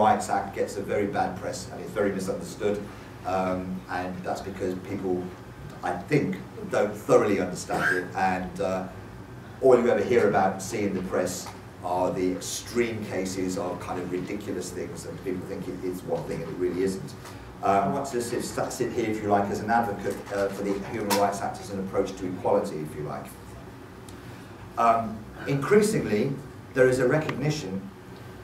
Rights Act gets a very bad press and it's very misunderstood, and that's because people, I think, don't thoroughly understand it, and all you ever hear about and see in the press are the extreme cases of kind of ridiculous things, and people think it's one thing and it really isn't. I want to sit here, if you like, as an advocate for the Human Rights Act as an approach to equality, if you like. Increasingly, there is a recognition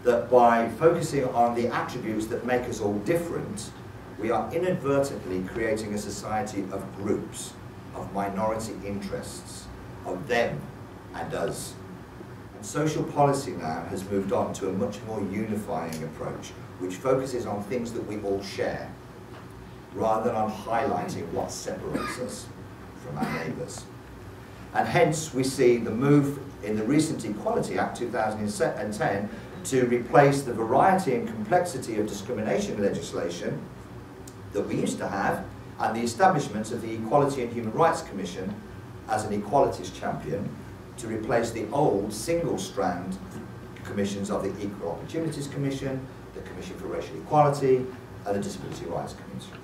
that by focusing on the attributes that make us all different, we are inadvertently creating a society of groups, of minority interests, of them and us. And social policy now has moved on to a much more unifying approach, which focuses on things that we all share, rather than on highlighting what separates us from our neighbours. And hence we see the move in the recent Equality Act 2010 to replace the variety and complexity of discrimination legislation that we used to have, and the establishment of the Equality and Human Rights Commission as an equalities champion, to replace the old single-strand commissions of the Equal Opportunities Commission, the Commission for Racial Equality, and the Disability Rights Commission.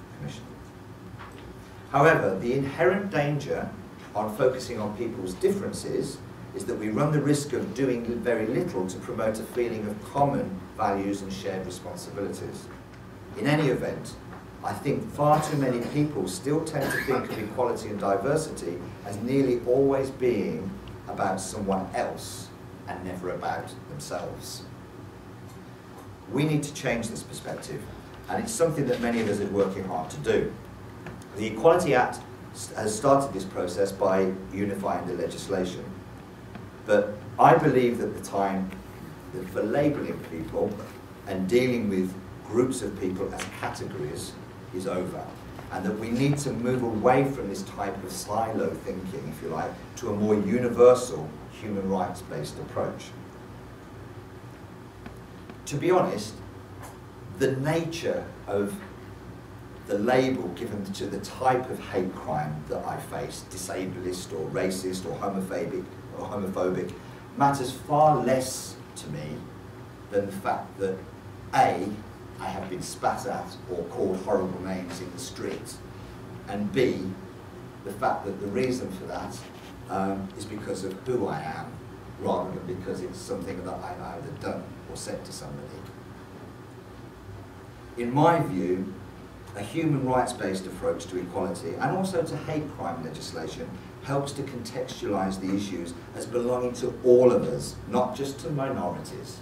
However, the inherent danger on focusing on people's differences is that we run the risk of doing very little to promote a feeling of common values and shared responsibilities. In any event, I think far too many people still tend to think of equality and diversity as nearly always being about someone else and never about themselves. We need to change this perspective, and it's something that many of us are working hard to do. The Equality Act has started this process by unifying the legislation, but I believe that the time for labelling people and dealing with groups of people as categories is over, and that we need to move away from this type of silo thinking, if you like, to a more universal human rights-based approach. To be honest, the nature of the label given to the type of hate crime that I face, disableist or racist or homophobic, matters far less to me than the fact that A, I have been spat at or called horrible names in the street, and B, the fact that the reason for that is because of who I am, rather than because it's something that I've either done or said to somebody. In my view, a human rights-based approach to equality and also to hate crime legislation helps to contextualise the issues as belonging to all of us, not just to minorities.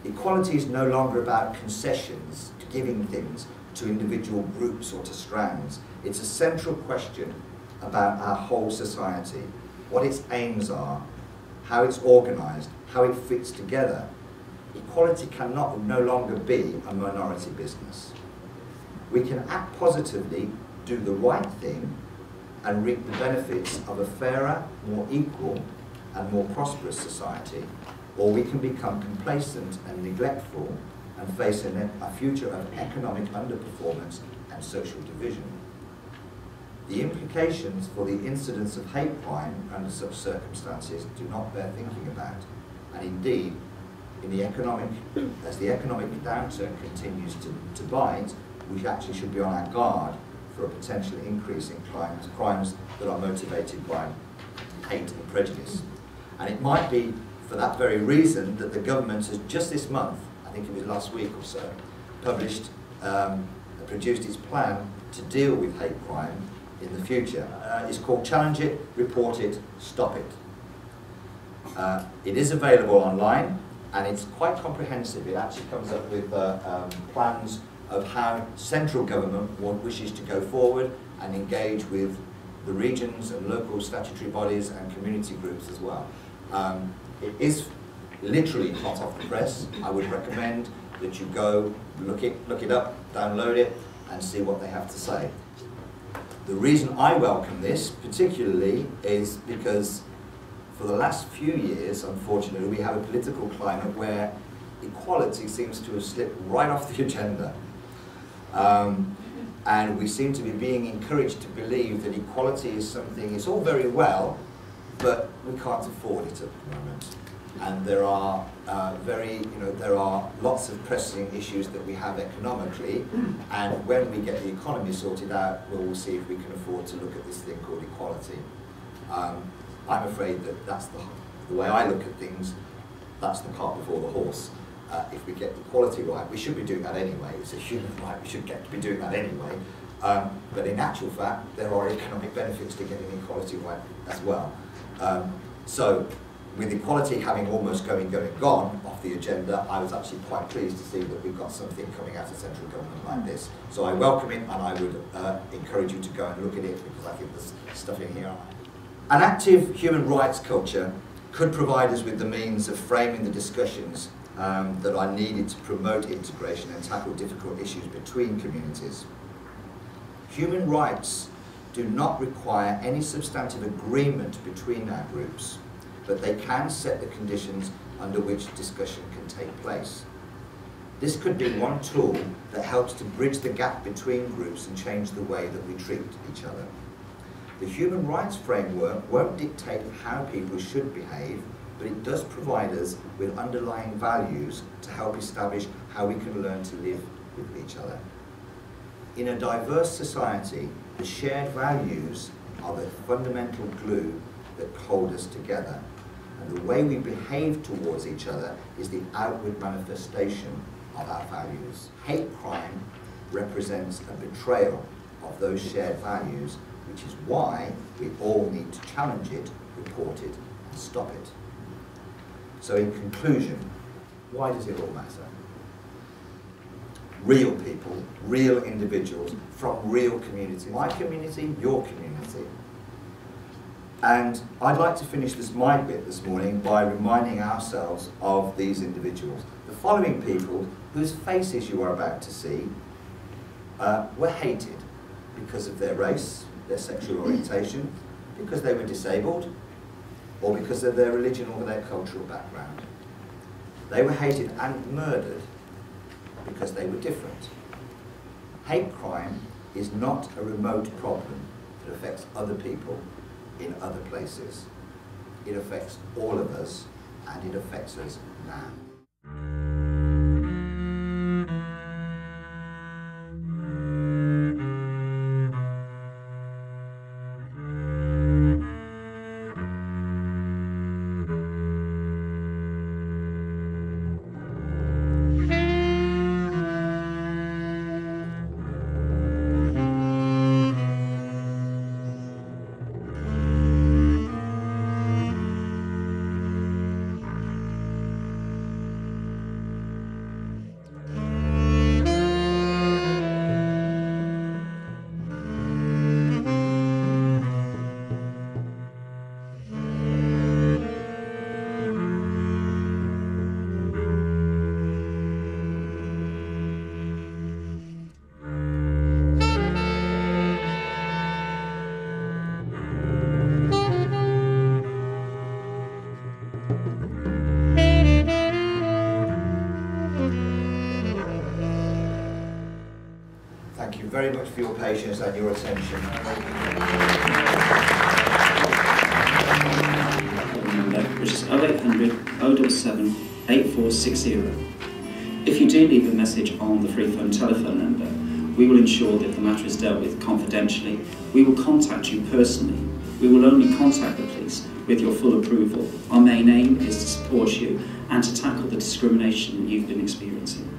Equality is no longer about concessions, to giving things to individual groups or to strands. It's a central question about our whole society, what its aims are, how it's organised, how it fits together. Equality cannot no longer be a minority business. We can act positively, do the right thing, and reap the benefits of a fairer, more equal, and more prosperous society, or we can become complacent and neglectful and face a future of economic underperformance and social division. The implications for the incidence of hate crime under such circumstances do not bear thinking about, and indeed, as the economic downturn continues to bite, we actually should be on our guard for a potential increase in crimes that are motivated by hate and prejudice. And it might be for that very reason that the government has just this month, I think it was last week or so, produced its plan to deal with hate crime in the future. It's called Challenge It, Report It, Stop It. It is available online, and it's quite comprehensive. It actually comes up with plans of how central government wishes to go forward and engage with the regions and local statutory bodies and community groups as well. It is literally hot off the press. I would recommend that you go look it up, download it, and see what they have to say. The reason I welcome this particularly is because for the last few years, unfortunately, we have a political climate where equality seems to have slipped right off the agenda. And we seem to be being encouraged to believe that equality is something, it's all very well, but we can't afford it at the moment. and there are there are lots of pressing issues that we have economically, and when we get the economy sorted out, we'll see if we can afford to look at this thing called equality. I'm afraid that that's the way I look at things. That's the cart before the horse. If we get equality right, we should be doing that anyway. It's a human right, we should get to be doing that anyway. But in actual fact, there are economic benefits to getting equality right as well. So, with equality having almost gone off the agenda, I was actually quite pleased to see that we've got something coming out of central government like this. So I welcome it, and I would encourage you to go and look at it, because I think there's stuff in here. An active human rights culture could provide us with the means of framing the discussions that are needed to promote integration and tackle difficult issues between communities. Human rights do not require any substantive agreement between our groups, but they can set the conditions under which discussion can take place. This could be one tool that helps to bridge the gap between groups and change the way that we treat each other. The human rights framework won't dictate how people should behave, but it does provide us with underlying values to help establish how we can learn to live with each other. In a diverse society, the shared values are the fundamental glue that hold us together, and the way we behave towards each other is the outward manifestation of our values. Hate crime represents a betrayal of those shared values, which is why we all need to challenge it, report it, and stop it. So in conclusion, why does it all matter? Real people, real individuals from real communities. My community, your community. And I'd like to finish my bit this morning by reminding ourselves of these individuals. The following people, whose faces you are about to see, were hated because of their race, their sexual orientation, because they were disabled, or because of their religion or their cultural background. They were hated and murdered because they were different. Hate crime is not a remote problem that affects other people in other places. It affects all of us, and it affects us now. Thank you very much for your patience and your attention. Which is 0800 077 8460. If you do leave a message on the free phone telephone number, we will ensure that the matter is dealt with confidentially. We will contact you personally. We will only contact the police with your full approval. Our main aim is to support you and to tackle the discrimination you've been experiencing.